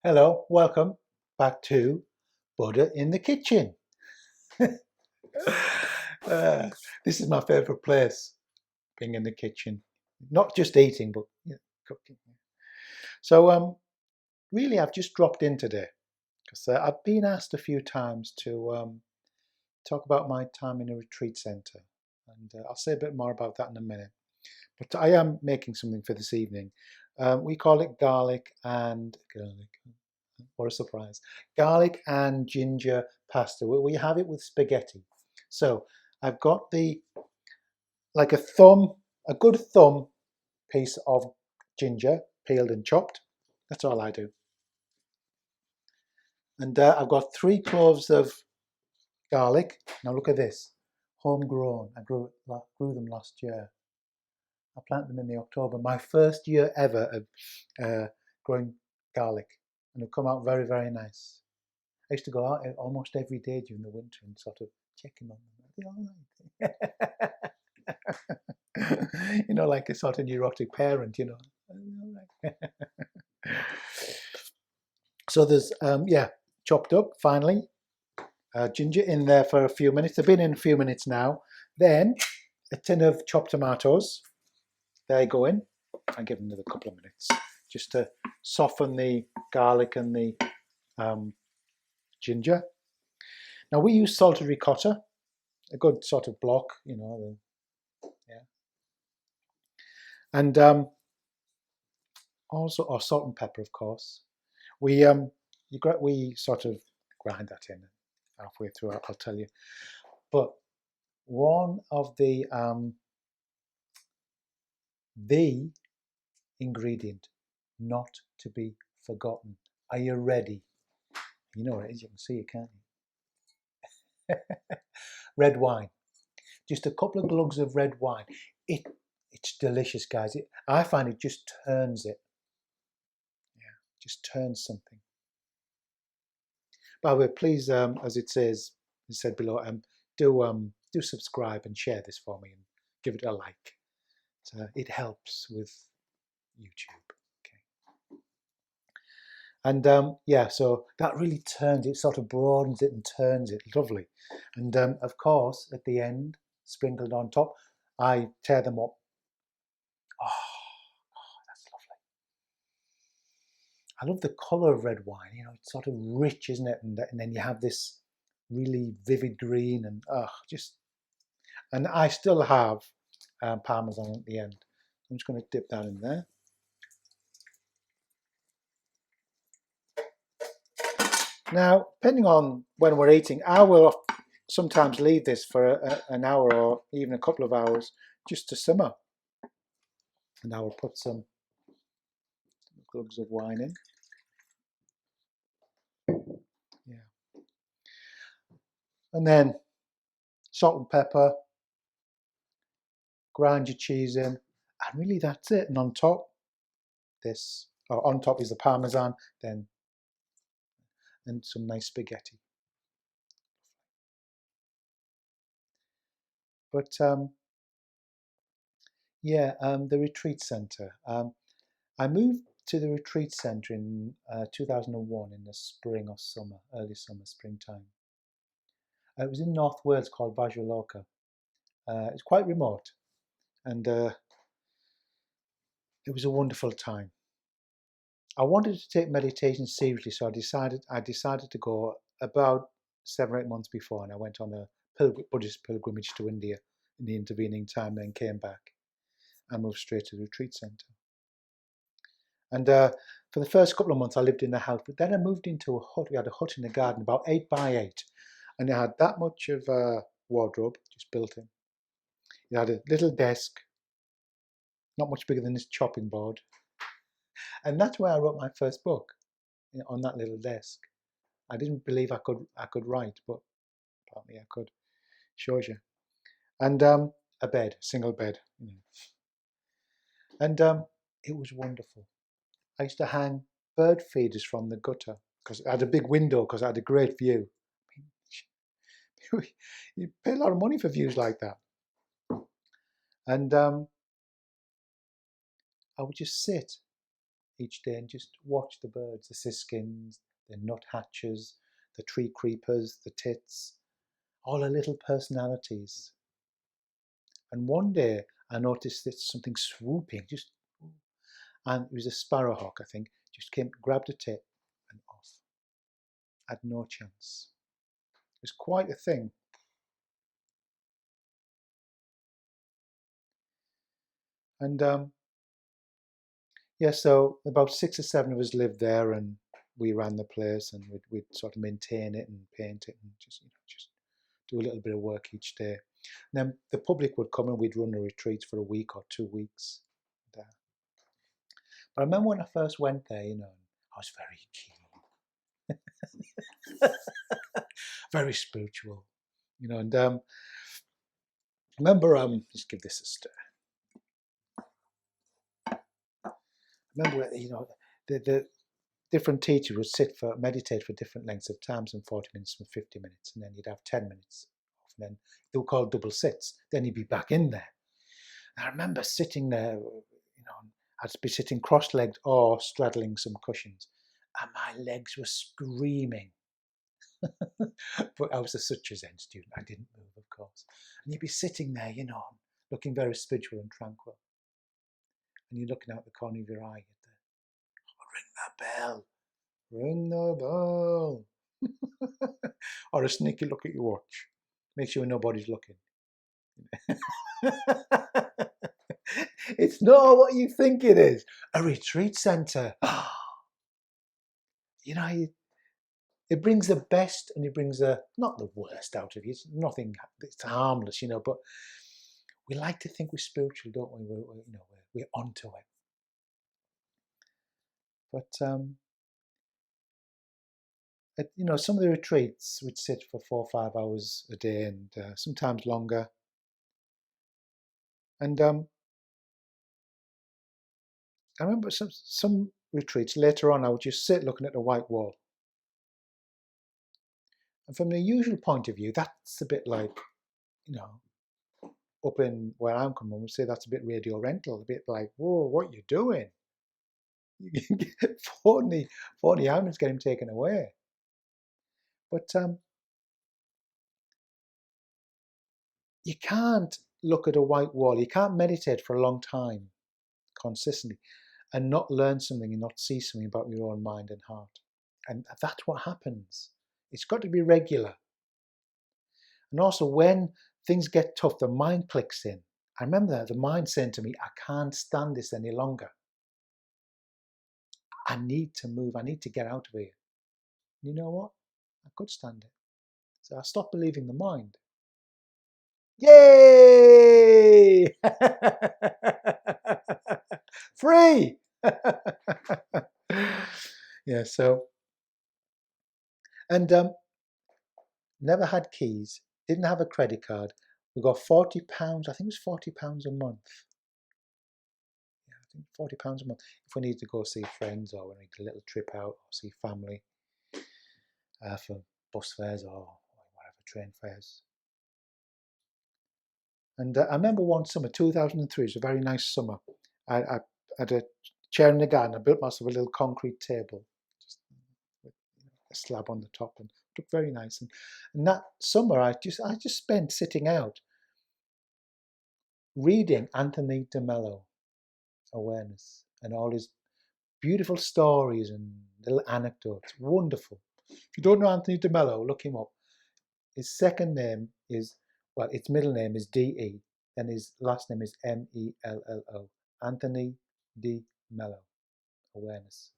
Hello, welcome back to Buddha in the Kitchen. Uh, this is my favourite place, being in the kitchen. Not just eating, but cooking. So, really, I've just dropped in today because I've been asked a few times to talk about my time in a retreat centre, and I'll say a bit more about that in a minute. But I am making something for this evening. We call it garlic. What a surprise. Garlic and ginger pasta. We have it with spaghetti. So I've got like a good thumb piece of ginger, peeled and chopped. That's all I do. And I've got 3 cloves of garlic. Now look at this, homegrown. I grew them last year. I planted them in the October. My first year ever of growing garlic, and they've come out very, very nice. I used to go out almost every day during the winter and sort of checking on them. Are they all right? Like a sort of neurotic parent, So there's, chopped up, finally. Ginger in there for a few minutes. They've been in a few minutes now. Then a tin of chopped tomatoes. They go in. I'll give them another couple of minutes just to soften the garlic and the ginger. Now we use salted ricotta, a good sort of block, yeah. And also, or salt and pepper, of course. We sort of grind that in halfway through. I'll tell you. But one of the ingredient not to be forgotten. Are you ready? You know what it is. You can see it, can't you? Red wine. Just a couple of glugs of red wine. It's delicious, guys. I find it just turns it. Yeah, just turns something. By the way, please, as it said below, do subscribe and share this for me and give it a like. It helps with YouTube. Okay. And so that really turns it, sort of broadens it and turns it. Lovely. And of course, at the end, sprinkled on top, I tear them up. Oh, that's lovely. I love the colour of red wine. It's sort of rich, isn't it? And then you have this really vivid green, and and I still have parmesan at the end. I'm just going to dip that in there. Now, depending on when we're eating, I will sometimes leave this for an hour or even a couple of hours just to simmer. And I will put some glugs of wine in. Yeah. And then salt and pepper, grind your cheese in, and really that's it. And on top, on top is the parmesan, then and some nice spaghetti. But the retreat centre. I moved to the retreat centre in 2001 in the spring or summer, early summer, springtime. It was in North Wales called Basil. It's quite remote, and it was a wonderful time. I wanted to take meditation seriously, so I decided to go about 7 or 8 months before, and I went on a Buddhist pilgrimage to India in the intervening time, then came back and moved straight to the retreat centre. And for the first couple of months, I lived in a house, but then I moved into a hut. We had a hut in the garden, about 8 by 8, and it had that much of a wardrobe just built in. It had a little desk, not much bigger than this chopping board, and that's where I wrote my first book, on that little desk. I didn't believe I could write, but apparently I could. Shows you. And a bed, single bed, and it was wonderful. I used to hang bird feeders from the gutter because I had a big window because I had a great view. You pay a lot of money for views like that. And I would just sit each day and just watch the birds, the siskins, the nuthatches, the tree creepers, the tits, all the little personalities. And one day I noticed that something swooping, and it was a sparrowhawk, I think, just came, grabbed a tit and off. Had no chance. It was quite a thing. And yeah, so about 6 or 7 of us lived there, and we ran the place, and we'd sort of maintain it and paint it, and just do a little bit of work each day. And then the public would come, and we'd run the retreats for a week or 2 weeks. But I remember when I first went there, I was very keen, very spiritual, and I remember, just give this a stir. Remember, the different teachers would meditate for different lengths of time, some 40 minutes, some 50 minutes, and then you'd have 10 minutes off, and then they were called double sits. Then you'd be back in there. And I remember sitting there, I'd be sitting cross-legged or straddling some cushions, and my legs were screaming. But I was such a Zen student, I didn't move, of course. And you'd be sitting there, looking very spiritual and tranquil. And you're looking out the corner of your eye at ring the bell, or a sneaky look at your watch. Make sure nobody's looking. It's not what you think it is. A retreat centre. It brings the best and it brings not the worst out of you. It's nothing. It's harmless, but we like to think we're spiritual, don't we? We're onto it. But some of the retreats would sit for 4 or 5 hours a day, and sometimes longer. And I remember some retreats later on, I would just sit looking at the white wall. And from the usual point of view, that's a bit like, up in where I'm coming from, we say that's a bit radio rental, a bit like, whoa, what are you doing? You can get 40 hours, get him taken away. But you can't look at a white wall. You can't meditate for a long time consistently and not learn something and not see something about your own mind and heart. And that's what happens. It's got to be regular. And also when things get tough, the mind clicks in. I remember that, the mind saying to me, I can't stand this any longer. I need to move. I need to get out of here. You know what? I could stand it. So I stopped believing the mind. Yay! Free! Yeah, so, and never had keys, didn't have a credit card. We got £40, I think it was £40 a month. Yeah, I think £40 a month if we need to go see friends or we need a little trip out or see family for bus fares or whatever, train fares. And I remember one summer, 2003, it was a very nice summer. I had a chair in the garden. I built myself a little concrete table, just with a slab on the top, and it looked very nice. And that summer, I just spent sitting out reading Anthony de Mello, Awareness, and all his beautiful stories and little anecdotes. Wonderful. If you don't know Anthony de Mello, look him up. His second name is, well, its middle name is D.E., and his last name is M-E-L-L-O. Anthony de Mello, Awareness.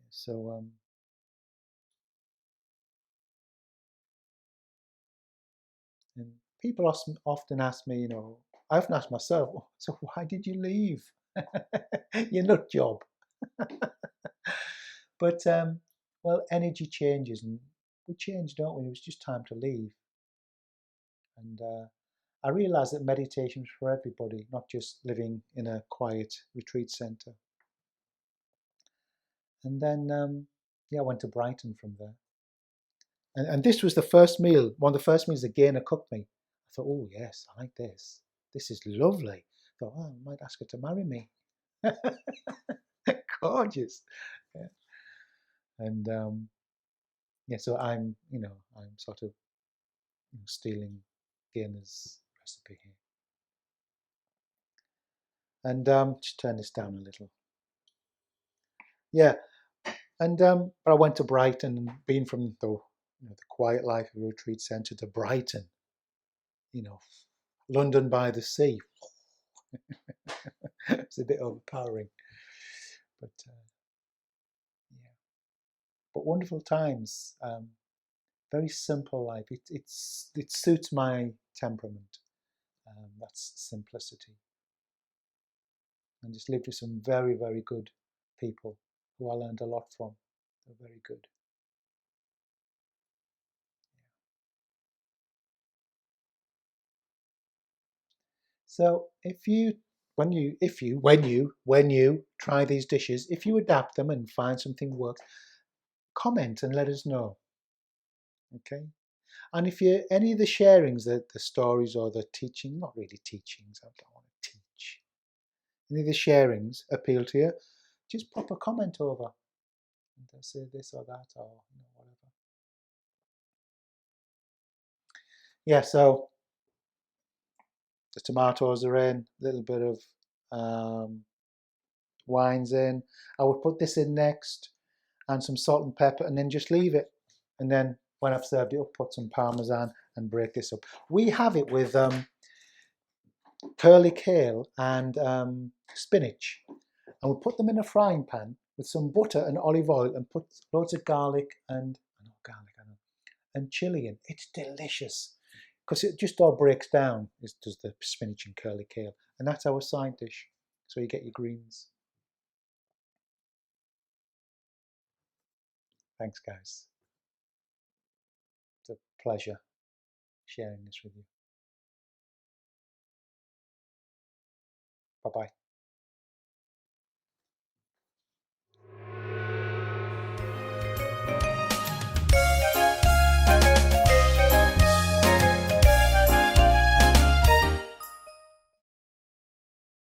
So, and people often ask me, I often ask myself, so why did you leave your nut job? But, well, energy changes, and we change, don't we? It was just time to leave. And I realized that meditation is for everybody, not just living in a quiet retreat center. And then, yeah, I went to Brighton from there. And this was the first meal, one of the first meals the Gainer cooked me. I thought, oh, yes, I like this. This is lovely. I thought, oh, I might ask her to marry me. Gorgeous. Yeah. And yeah, so I'm sort of stealing Gina's recipe here. And just turn this down a little. Yeah, and but I went to Brighton, and being from the Quiet Life Retreat Centre to Brighton, you know, London by the sea. It's a bit overpowering, but yeah, but wonderful times. Very simple life. It suits my temperament. That's simplicity, and just lived with some very, very good people who I learned a lot from. They're very good. So when you try these dishes, if you adapt them and find something works, comment and let us know. Okay. And if you any of the sharings, the stories or the teaching, not really teachings, I don't want to teach. Any of the sharings appeal to you, just pop a comment over and say this or that or whatever. Yeah, so the tomatoes are in, a little bit of wine's in. I would put this in next and some salt and pepper and then just leave it. And then when I've served it up, put some parmesan and break this up. We have it with curly kale and spinach. And we put them in a frying pan with some butter and olive oil and put loads of garlic and and chili in. It's delicious because it just all breaks down. It does the spinach and curly kale, and that's our side dish. So you get your greens. Thanks, guys. It's a pleasure sharing this with you. Bye bye.